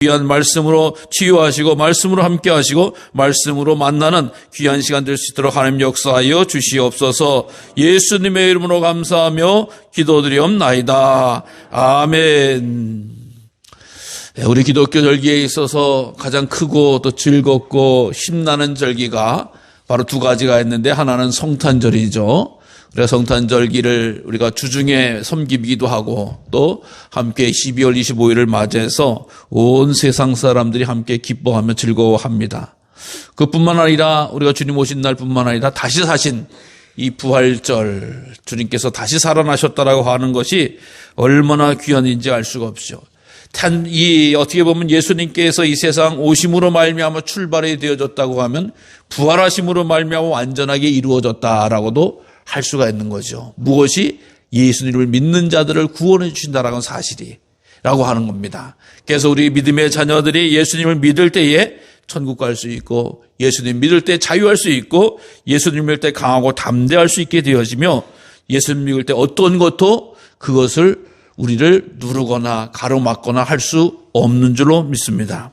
귀한 말씀으로 치유하시고 말씀으로 함께 하시고 말씀으로 만나는 귀한 시간 될 수 있도록 하나님 역사하여 주시옵소서. 예수님의 이름으로 감사하며 기도드리옵나이다. 아멘. 우리 기독교 절기에 있어서 가장 크고 또 즐겁고 힘나는 절기가 바로 두 가지가 있는데, 하나는 성탄절이죠. 그래서 성탄절기를 우리가 주중에 섬기기도 하고 또 함께 12월 25일을 맞이해서 온 세상 사람들이 함께 기뻐하며 즐거워합니다. 그뿐만 아니라 우리가 주님 오신 날뿐만 아니라 다시 사신 이 부활절, 주님께서 다시 살아나셨다라고 하는 것이 얼마나 귀한인지 알 수가 없죠. 어떻게 보면 예수님께서 이 세상 오심으로 말미암아 출발이 되어졌다고 하면 부활하심으로 말미암아 완전하게 이루어졌다라고도 할 수가 있는 거죠. 무엇이? 예수님을 믿는 자들을 구원해 주신다라는 사실이라고 하는 겁니다. 그래서 우리 믿음의 자녀들이 예수님을 믿을 때에 천국 갈 수 있고, 예수님 믿을 때 자유할 수 있고, 예수님 믿을 때 강하고 담대할 수 있게 되어지며, 예수님 믿을 때 어떤 것도 그것을 우리를 누르거나 가로막거나 할 수 없는 줄로 믿습니다.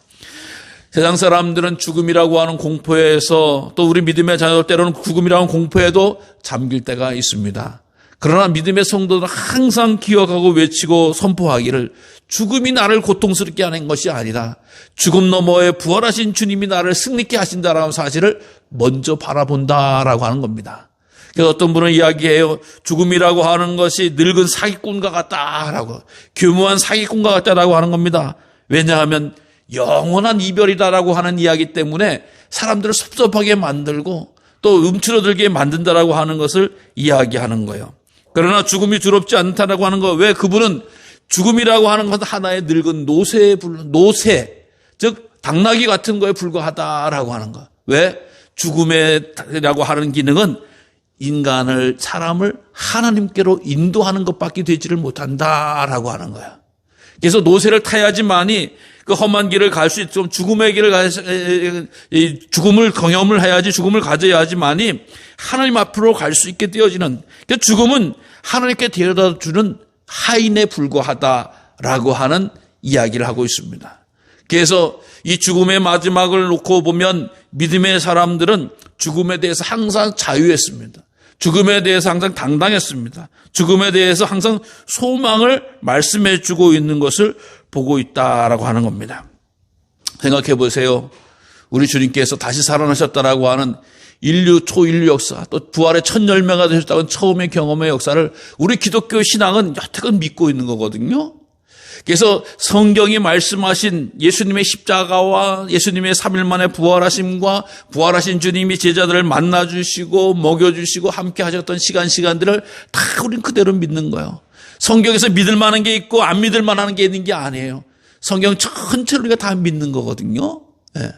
세상 사람들은 죽음이라고 하는 공포에서, 또 우리 믿음의 자녀들 때로는 죽음이라는 공포에도 잠길 때가 있습니다. 그러나 믿음의 성도들은 항상 기억하고 외치고 선포하기를, 죽음이 나를 고통스럽게 하는 것이 아니라 죽음 너머에 부활하신 주님이 나를 승리케 하신다라는 사실을 먼저 바라본다라고 하는 겁니다. 그래서 어떤 분은 이야기해요. 죽음이라고 하는 것이 늙은 사기꾼과 같다라고, 교묘한 사기꾼과 같다라고 하는 겁니다. 왜냐하면 영원한 이별이다라고 하는 이야기 때문에 사람들을 섭섭하게 만들고 또 움츠러들게 만든다라고 하는 것을 이야기하는 거예요. 그러나 죽음이 두렵지 않다라고 하는 거, 왜? 그분은 죽음이라고 하는 것은 하나의 늙은 노새, 즉 당나귀 같은 거에 불과하다라고 하는 거. 왜? 죽음이라고 하는 기능은 사람을 하나님께로 인도하는 것밖에 되지를 못한다라고 하는 거야. 그래서 노새를 타야지만이 그 험한 길을 갈 수 있고, 죽음의 길을 죽음을 경험을 해야지, 죽음을 가져야지만이 하나님 앞으로 갈 수 있게 되어지는, 그러니까 죽음은 하나님께 데려다 주는 하인에 불과하다라고 하는 이야기를 하고 있습니다. 그래서 이 죽음의 마지막을 놓고 보면 믿음의 사람들은 죽음에 대해서 항상 자유했습니다. 죽음에 대해서 항상 당당했습니다. 죽음에 대해서 항상 소망을 말씀해 주고 있는 것을 보고 있다라고 하는 겁니다. 생각해 보세요. 우리 주님께서 다시 살아나셨다라고 하는 초인류 역사, 또 부활의 첫 열매가 되셨다는 처음의 경험의 역사를 우리 기독교 신앙은 여태껏 믿고 있는 거거든요. 그래서 성경이 말씀하신 예수님의 십자가와 예수님의 3일 만에 부활하심과 부활하신 주님이 제자들을 만나주시고 먹여주시고 함께 하셨던 시간들을 다 우리는 그대로 믿는 거예요. 성경에서 믿을 만한 게 있고 안 믿을 만한 게 있는 게 아니에요. 성경 전체를 우리가 다 믿는 거거든요. 네.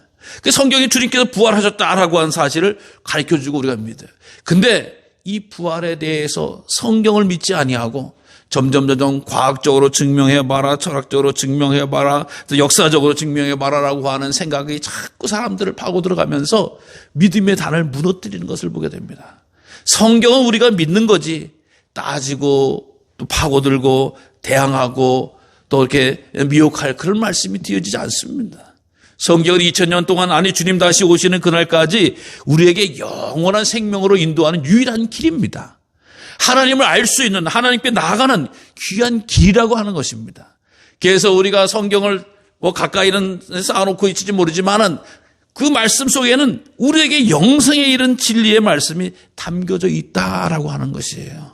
그 성경이 주님께서 부활하셨다라고 하는 사실을 가르쳐주고 우리가 믿어요. 근데 이 부활에 대해서 성경을 믿지 아니하고 점점 과학적으로 증명해봐라, 철학적으로 증명해봐라, 역사적으로 증명해봐라라고 하는 생각이 자꾸 사람들을 파고 들어가면서 믿음의 단을 무너뜨리는 것을 보게 됩니다. 성경은 우리가 믿는 거지, 따지고 또 파고들고 대항하고 또 이렇게 미혹할 그런 말씀이 되어지지 않습니다. 성경은 2000년 동안, 아니 주님 다시 오시는 그날까지 우리에게 영원한 생명으로 인도하는 유일한 길입니다. 하나님을 알 수 있는, 하나님께 나아가는 귀한 길이라고 하는 것입니다. 그래서 우리가 성경을 가까이는 쌓아놓고 있을지 모르지만은 그 말씀 속에는 우리에게 영생에 이른 진리의 말씀이 담겨져 있다라고 하는 것이에요.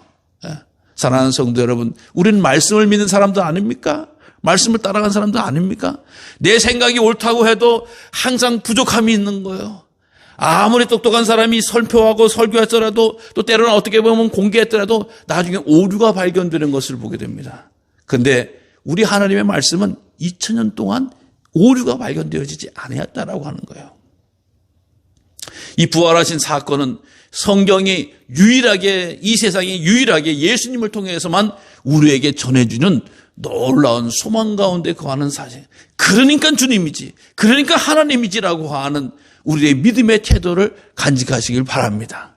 사랑하는 성도 여러분, 우리는 말씀을 믿는 사람도 아닙니까? 말씀을 따라가는 사람도 아닙니까? 내 생각이 옳다고 해도 항상 부족함이 있는 거예요. 아무리 똑똑한 사람이 설교하고 설교했더라도, 또 때로는 어떻게 보면 공개했더라도 나중에 오류가 발견되는 것을 보게 됩니다. 그런데 우리 하나님의 말씀은 2000년 동안 오류가 발견되어지지 않았다라고 하는 거예요. 이 부활하신 사건은 성경이 유일하게, 이 세상에 유일하게 예수님을 통해서만 우리에게 전해주는 놀라운 소망 가운데 거하는 사실. 그러니까 주님이지, 그러니까 하나님이지라고 하는 우리의 믿음의 태도를 간직하시길 바랍니다.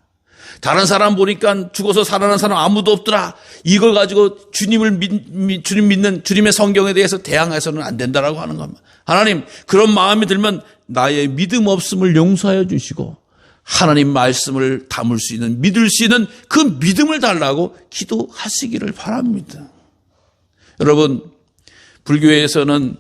다른 사람 보니까 죽어서 살아난 사람 아무도 없더라. 이걸 가지고 주님 믿는 주님의 성경에 대해서 대항해서는 안 된다라고 하는 겁니다. 하나님, 그런 마음이 들면 나의 믿음 없음을 용서하여 주시고 하나님 말씀을 담을 수 있는, 믿을 수 있는 그 믿음을 달라고 기도하시기를 바랍니다. 여러분, 불교에서는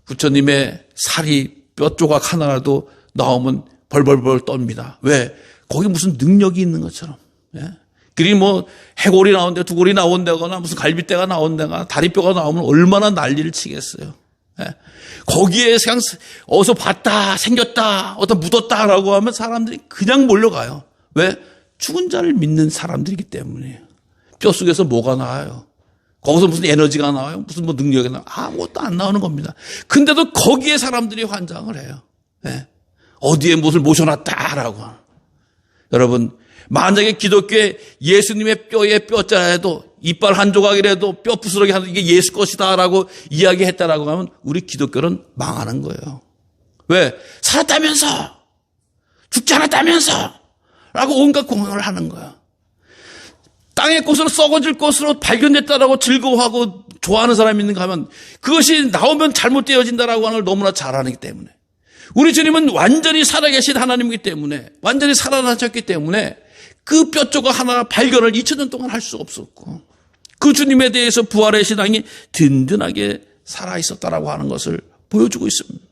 부처님의 살이 뼈 조각 하나라도 나오면 벌벌벌 떱니다. 왜? 거기 무슨 능력이 있는 것처럼. 예? 그리 뭐 해골이 나온다, 두골이 나온다거나 무슨 갈비뼈가 나온다거나 다리뼈가 나오면 얼마나 난리를 치겠어요. 예? 거기에 그냥 어디서 봤다, 생겼다, 어디다 묻었다라고 하면 사람들이 그냥 몰려가요. 왜? 죽은 자를 믿는 사람들이기 때문이에요. 뼈 속에서 뭐가 나와요? 거기서 무슨 에너지가 나와요? 무슨 뭐 능력이 나와요? 아무것도 안 나오는 겁니다. 근데도 거기에 사람들이 환장을 해요. 예? 어디에 무엇을 모셔놨다라고. 여러분, 만약에 기독교에 예수님의 뼈에 뼈자라도 이빨 한 조각이라도 뼈 부스러기 하는 이게 예수 것이다라고 이야기했다라고 하면 우리 기독교는 망하는 거예요. 왜? 살았다면서, 죽지 않았다면서 라고 온갖 공연을 하는 거야. 땅의 꽃으로 썩어질 것으로 발견됐다라고 즐거워하고 좋아하는 사람이 있는가 하면 그것이 나오면 잘못되어진다라고 하는 걸 너무나 잘 아기 때문에, 우리 주님은 완전히 살아계신 하나님이기 때문에, 완전히 살아나셨기 때문에 그 뼈 조각 하나 발견을 2000년 동안 할 수 없었고, 그 주님에 대해서 부활의 신앙이 든든하게 살아있었다라고 하는 것을 보여주고 있습니다.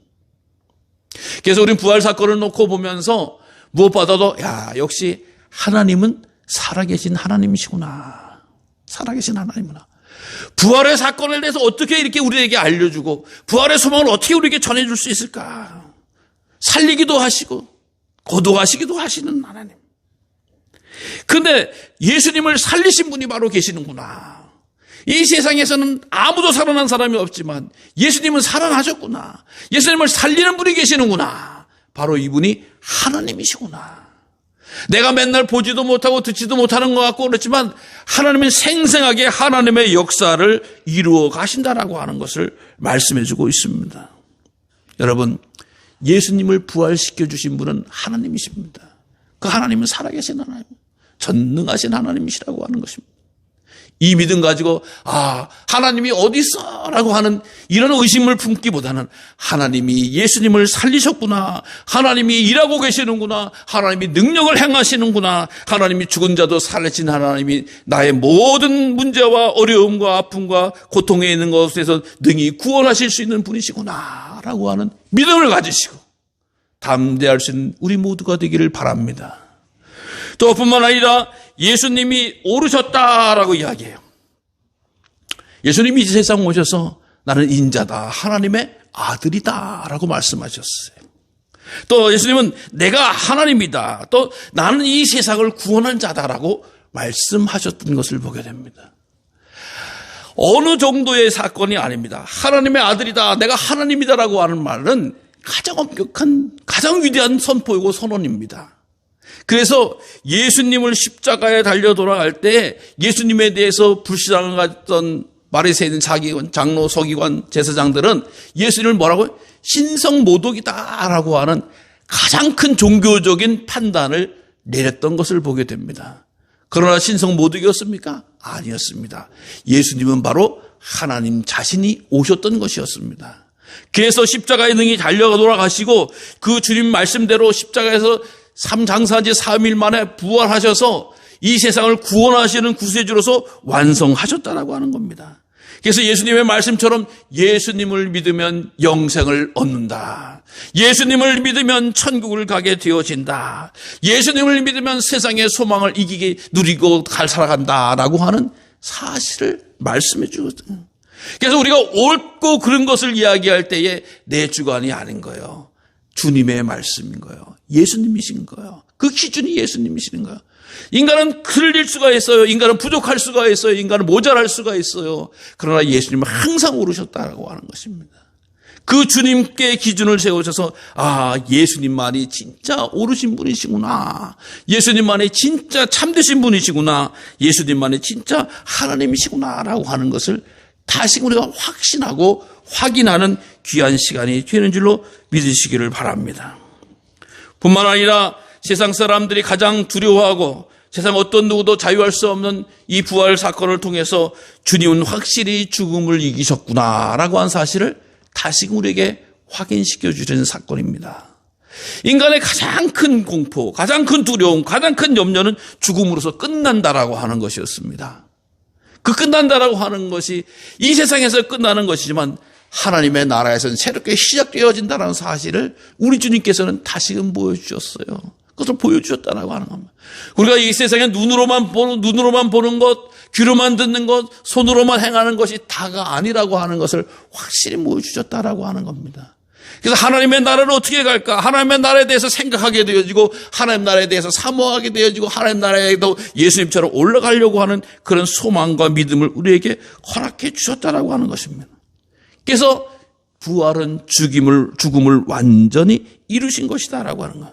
그래서 우리는 부활 사건을 놓고 보면서 무엇보다도 역시 하나님은 살아계신 하나님이시구나. 살아계신 하나님이구나. 부활의 사건에 대해서 어떻게 이렇게 우리에게 알려주고 부활의 소망을 어떻게 우리에게 전해줄 수 있을까. 살리기도 하시고 거듭하시기도 하시는 하나님. 그런데 예수님을 살리신 분이 바로 계시는구나. 이 세상에서는 아무도 살아난 사람이 없지만 예수님은 살아나셨구나. 예수님을 살리는 분이 계시는구나. 바로 이분이 하나님이시구나. 내가 맨날 보지도 못하고 듣지도 못하는 것 같고 그렇지만 하나님은 생생하게 하나님의 역사를 이루어 가신다라고 하는 것을 말씀해 주고 있습니다. 여러분, 예수님을 부활시켜 주신 분은 하나님이십니다. 그 하나님은 살아계신 하나님, 전능하신 하나님이시라고 하는 것입니다. 이 믿음 가지고 하나님이 어디 있어? 라고 하는 이런 의심을 품기보다는 하나님이 예수님을 살리셨구나, 하나님이 일하고 계시는구나, 하나님이 능력을 행하시는구나, 하나님이 죽은 자도 살리신 하나님이 나의 모든 문제와 어려움과 아픔과 고통에 있는 것에서 능히 구원하실 수 있는 분이시구나 라고 하는 믿음을 가지시고 담대할 수 있는 우리 모두가 되기를 바랍니다. 또 뿐만 아니라 예수님이 오르셨다라고 이야기해요. 예수님이 이 세상 오셔서 나는 인자다, 하나님의 아들이다 라고 말씀하셨어요. 또 예수님은 내가 하나님이다, 또 나는 이 세상을 구원한 자다라고 말씀하셨던 것을 보게 됩니다. 어느 정도의 사건이 아닙니다. 하나님의 아들이다, 내가 하나님이다라고 하는 말은 가장 엄격한, 가장 위대한 선포이고 선언입니다. 그래서 예수님을 십자가에 달려 돌아갈 때 예수님에 대해서 불신앙을 가졌던 바리새인 자기관, 장로, 서기관, 제사장들은 예수님을 뭐라고? 신성모독이다라고 하는 가장 큰 종교적인 판단을 내렸던 것을 보게 됩니다. 그러나 신성모독이었습니까? 아니었습니다. 예수님은 바로 하나님 자신이 오셨던 것이었습니다. 그래서 십자가에 능히 달려 돌아가시고 그 주님 말씀대로 십자가에서 장사한 지 3일 만에 부활하셔서 이 세상을 구원하시는 구세주로서 완성하셨다라고 하는 겁니다. 그래서 예수님의 말씀처럼 예수님을 믿으면 영생을 얻는다. 예수님을 믿으면 천국을 가게 되어진다. 예수님을 믿으면 세상의 소망을 이기게 누리고 살아간다라고 하는 사실을 말씀해 주거든요. 그래서 우리가 옳고 그런 것을 이야기할 때에 내 주관이 아닌 거예요. 주님의 말씀인 거예요. 예수님이신 거예요. 그 기준이 예수님이시는 거예요. 인간은 틀릴 수가 있어요. 인간은 부족할 수가 있어요. 인간은 모자랄 수가 있어요. 그러나 예수님은 항상 오르셨다고 하는 것입니다. 그 주님께 기준을 세우셔서 예수님만이 진짜 오르신 분이시구나. 예수님만이 진짜 참되신 분이시구나. 예수님만이 진짜 하나님이시구나 라고 하는 것을 다시 우리가 확신하고 확인하는 귀한 시간이 되는 줄로 믿으시기를 바랍니다. 뿐만 아니라 세상 사람들이 가장 두려워하고 세상 어떤 누구도 자유할 수 없는 이 부활 사건을 통해서 주님은 확실히 죽음을 이기셨구나라고 한 사실을 다시금 우리에게 확인시켜 주시는 사건입니다. 인간의 가장 큰 공포, 가장 큰 두려움, 가장 큰 염려는 죽음으로서 끝난다라고 하는 것이었습니다. 그 끝난다라고 하는 것이 이 세상에서 끝나는 것이지만 하나님의 나라에서는 새롭게 시작되어진다는 사실을 우리 주님께서는 다시금 보여주셨어요. 그것을 보여주셨다라고 하는 겁니다. 우리가 이 세상에 눈으로만 보는 것, 귀로만 듣는 것, 손으로만 행하는 것이 다가 아니라고 하는 것을 확실히 보여주셨다라고 하는 겁니다. 그래서 하나님의 나라를 어떻게 갈까? 하나님의 나라에 대해서 생각하게 되어지고 하나님 나라에 대해서 사모하게 되어지고 하나님 나라에도 예수님처럼 올라가려고 하는 그런 소망과 믿음을 우리에게 허락해 주셨다라고 하는 것입니다. 그래서 부활은 죽음을 완전히 이루신 것이다라고 하는 거예요.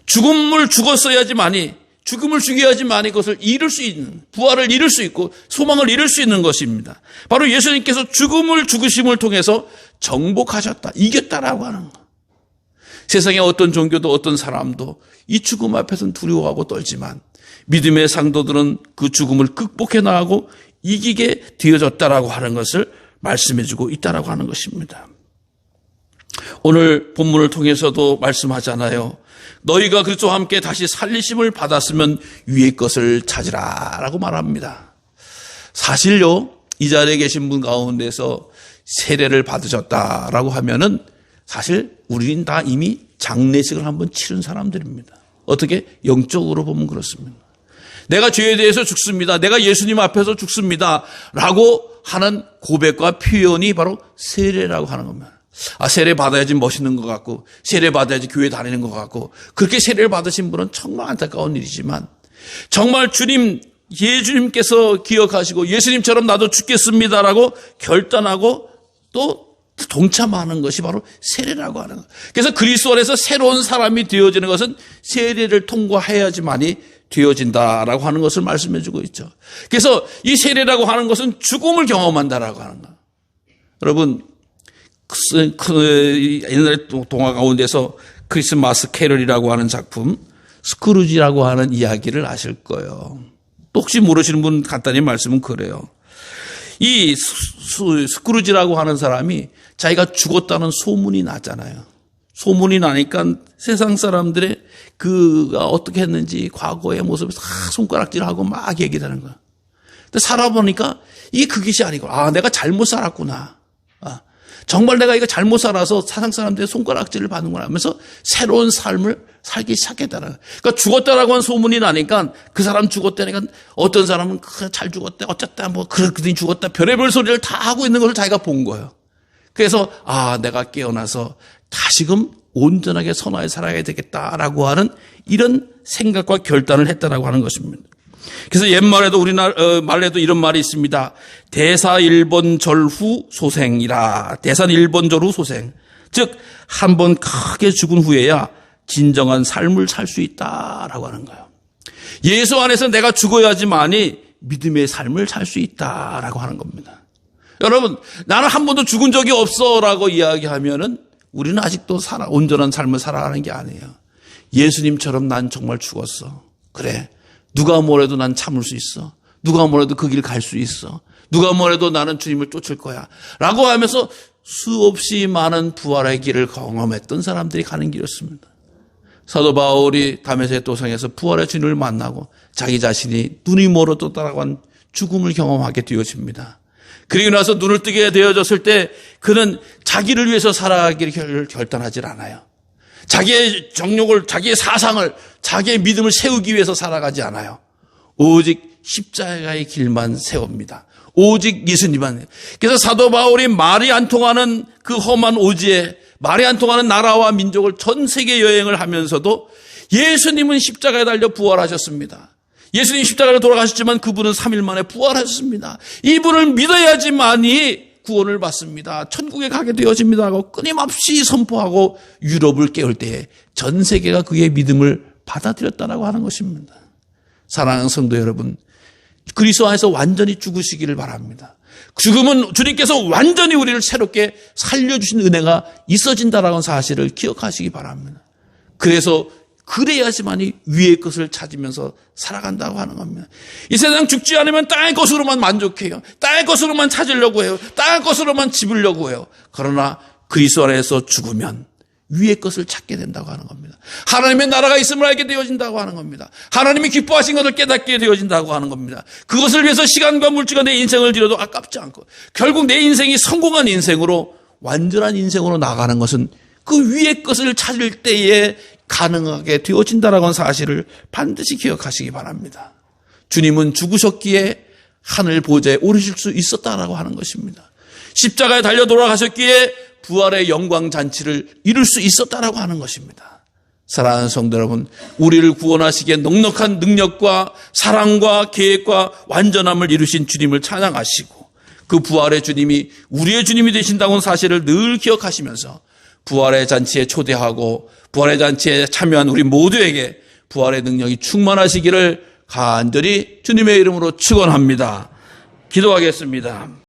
죽음을 죽었어야지만이, 죽음을 죽여야지만이 그것을 이룰 수 있는, 부활을 이룰 수 있고 소망을 이룰 수 있는 것입니다. 바로 예수님께서 죽음을 죽으심을 통해서 정복하셨다, 이겼다라고 하는 거. 세상의 어떤 종교도 어떤 사람도 이 죽음 앞에서는 두려워하고 떨지만 믿음의 상도들은 그 죽음을 극복해 나가고 이기게 되어졌다라고 하는 것을 말씀해주고 있다라고 하는 것입니다. 오늘 본문을 통해서도 말씀하잖아요. 너희가 그리스도와 함께 다시 살리심을 받았으면 위의 것을 찾으라라고 말합니다. 사실요, 이 자리에 계신 분 가운데서 세례를 받으셨다라고 하면은 사실 우리는 다 이미 장례식을 한번 치른 사람들입니다. 어떻게? 영적으로 보면 그렇습니다. 내가 죄에 대해서 죽습니다. 내가 예수님 앞에서 죽습니다. 라고 하는 고백과 표현이 바로 세례라고 하는 겁니다. 세례 받아야지 멋있는 것 같고, 세례 받아야지 교회 다니는 것 같고, 그렇게 세례를 받으신 분은 정말 안타까운 일이지만, 정말 예수님께서 기억하시고 예수님처럼 나도 죽겠습니다라고 결단하고 또 동참하는 것이 바로 세례라고 하는 거예요. 그래서 그리스도 안에서 새로운 사람이 되어지는 것은 세례를 통과해야지만이 되어진다라고 하는 것을 말씀해 주고 있죠. 그래서 이 세례라고 하는 것은 죽음을 경험한다라고 하는 거예요. 여러분, 옛날에 동화 가운데서 크리스마스 캐럴이라고 하는 작품, 스크루지라고 하는 이야기를 아실 거예요. 또 혹시 모르시는 분 간단히 말씀은 그래요. 이 스크루지라고 하는 사람이 자기가 죽었다는 소문이 나잖아요. 소문이 나니까 세상 사람들의 그가 어떻게 했는지 과거의 모습을 다 손가락질하고 막 얘기하는 거야. 근데 살아보니까 이게 그것이 아니고, 내가 잘못 살았구나. 정말 내가 이거 잘못 살아서 세상 사람들의 손가락질을 받는구나 하면서 새로운 삶을 살기 시작했다는 거야. 그러니까 죽었다라고 한 소문이 나니까 그 사람 죽었다니까 어떤 사람은 잘 죽었다, 어쨌다, 그렇게 죽었다, 별의별 소리를 다 하고 있는 것을 자기가 본 거예요. 그래서 내가 깨어나서 다시금 온전하게 선하게 살아야 되겠다라고 하는 이런 생각과 결단을 했다라고 하는 것입니다. 그래서 옛말에도 말에도 이런 말이 있습니다. 대사일본절후 소생이라. 대사일본절후 소생. 즉 한 번 크게 죽은 후에야 진정한 삶을 살 수 있다라고 하는 거예요. 예수 안에서 내가 죽어야지만이 믿음의 삶을 살 수 있다라고 하는 겁니다. 여러분, 나는 한 번도 죽은 적이 없어라고 이야기하면은 우리는 아직도 온전한 삶을 살아가는 게 아니에요. 예수님처럼 난 정말 죽었어. 그래. 누가 뭐래도 난 참을 수 있어. 누가 뭐래도 그 길 갈 수 있어. 누가 뭐래도 나는 주님을 쫓을 거야. 라고 하면서 수없이 많은 부활의 길을 경험했던 사람들이 가는 길이었습니다. 사도 바울이 다메섹 도상에서 부활의 주님을 만나고 자기 자신이 눈이 멀어도 따라간 죽음을 경험하게 되어집니다. 그리고 나서 눈을 뜨게 되어졌을 때 그는 자기를 위해서 살아가기를 결단하지 않아요. 자기의 정욕을, 자기의 사상을, 자기의 믿음을 세우기 위해서 살아가지 않아요. 오직 십자가의 길만 세웁니다. 오직 예수님만. 그래서 사도 바울이 말이 안 통하는 그 험한 오지에, 말이 안 통하는 나라와 민족을 전 세계 여행을 하면서도 예수님은 십자가에 달려 부활하셨습니다. 예수님 십자가로 돌아가셨지만 그분은 3일 만에 부활하셨습니다. 이분을 믿어야지만이 구원을 받습니다. 천국에 가게 되어집니다 하고 끊임없이 선포하고 유럽을 깨울 때에 전 세계가 그의 믿음을 받아들였다라고 하는 것입니다. 사랑하는 성도 여러분, 그리스도 안에서 완전히 죽으시기를 바랍니다. 죽음은 주님께서 완전히 우리를 새롭게 살려주신 은혜가 있어진다라는 사실을 기억하시기 바랍니다. 그래서 그래야지만이 위의 것을 찾으면서 살아간다고 하는 겁니다. 이 세상 죽지 않으면 땅의 것으로만 만족해요. 땅의 것으로만 찾으려고 해요. 땅의 것으로만 집으려고 해요. 그러나 그리스도 안에서 죽으면 위의 것을 찾게 된다고 하는 겁니다. 하나님의 나라가 있음을 알게 되어진다고 하는 겁니다. 하나님이 기뻐하신 것을 깨닫게 되어진다고 하는 겁니다. 그것을 위해서 시간과 물질과 내 인생을 들여도 아깝지 않고 결국 내 인생이 성공한 인생으로 완전한 인생으로 나가는 것은 그 위의 것을 찾을 때에 가능하게 되어진다라는 사실을 반드시 기억하시기 바랍니다. 주님은 죽으셨기에 하늘 보좌에 오르실 수 있었다라고 하는 것입니다. 십자가에 달려 돌아가셨기에 부활의 영광 잔치를 이룰 수 있었다라고 하는 것입니다. 사랑하는 성도 여러분, 우리를 구원하시기에 넉넉한 능력과 사랑과 계획과 완전함을 이루신 주님을 찬양하시고 그 부활의 주님이 우리의 주님이 되신다는 사실을 늘 기억하시면서 부활의 잔치에 초대하고 부활의 잔치에 참여한 우리 모두에게 부활의 능력이 충만하시기를 간절히 주님의 이름으로 축원합니다. 기도하겠습니다.